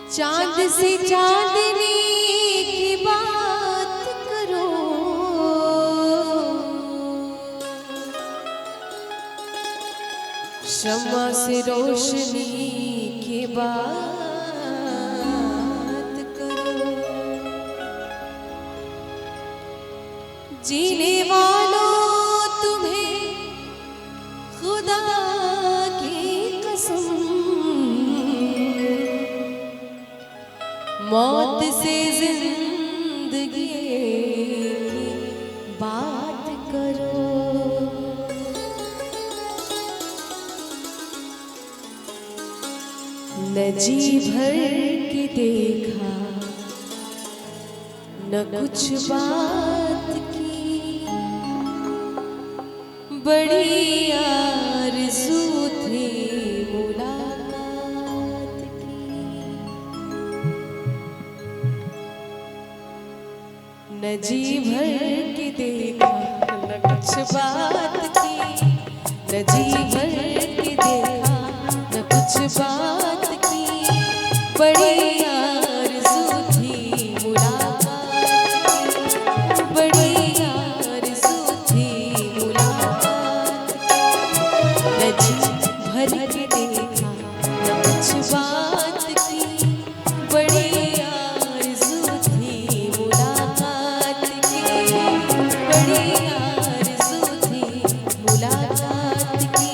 चांद से चांदनी की बात करो, शम्मा से रोशनी की बात करो। जीने वालों तुम्हें खुदा की कसम, मौत से जिंदगी की बात करो। न जी भर के देखा, न कुछ बात की, बड़ी आरज़ू थी मुलाकात की। न जी भर के देखा, न कुछ बात की, न जी भर के देखा, न कुछ बात की, बड़ी आरज़ू थी मुलाकात की, बड़ी आरज़ू थी मुलाकात की। न जी भर के देखा, न कुछ बात की, बड़ी आरज़ू थी मुलाकात की, बड़ी आरज़ू थी मुलाकात की।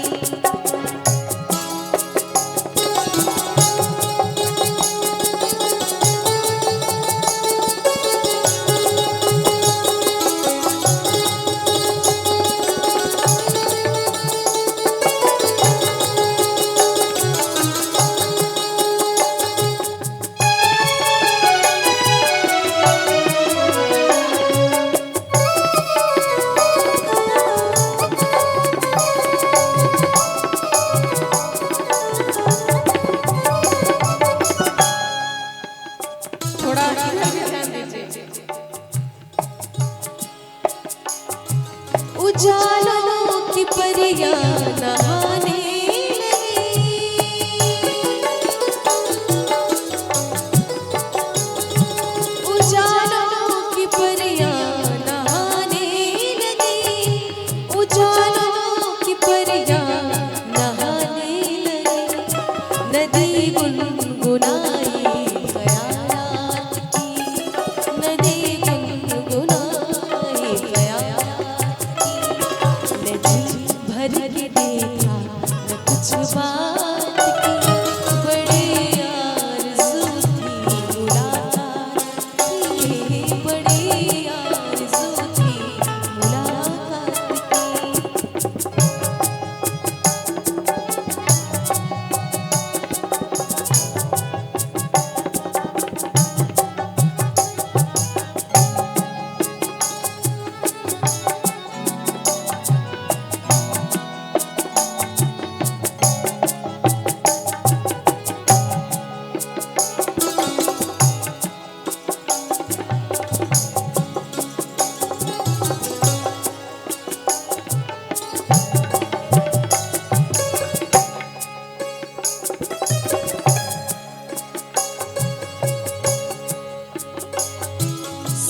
उजालों की परियां नहाने लगी, उजालों की परियां नहाने लगी, उजालों की परियां नहाने लगी। नदी गुनगुनाई ख़यालात की, नदी गुनगुनाई ख़यालात की। न जी भर के देखा, न कुछ बात की, बड़ी आरज़ू थी मुलाकात की, बड़ी आरज़ू थी मुलाकात की।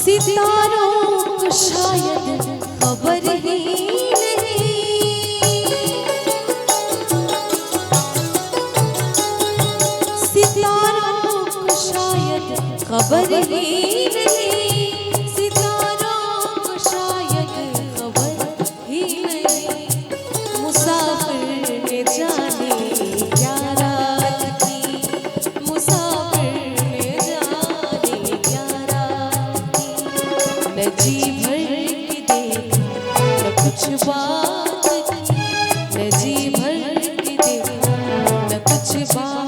सितारों को शायद खबर ही नहीं, सितारों को शायद खबर ही नहीं, सितारों को शायद खबर ही नहीं। मुसाफिर ने जाने क्या रात की, मुसाफिर ने जाने क्या रात की। न जी भर के देखा, न कुछ बात की, न जी भर के देखा, न कुछ बात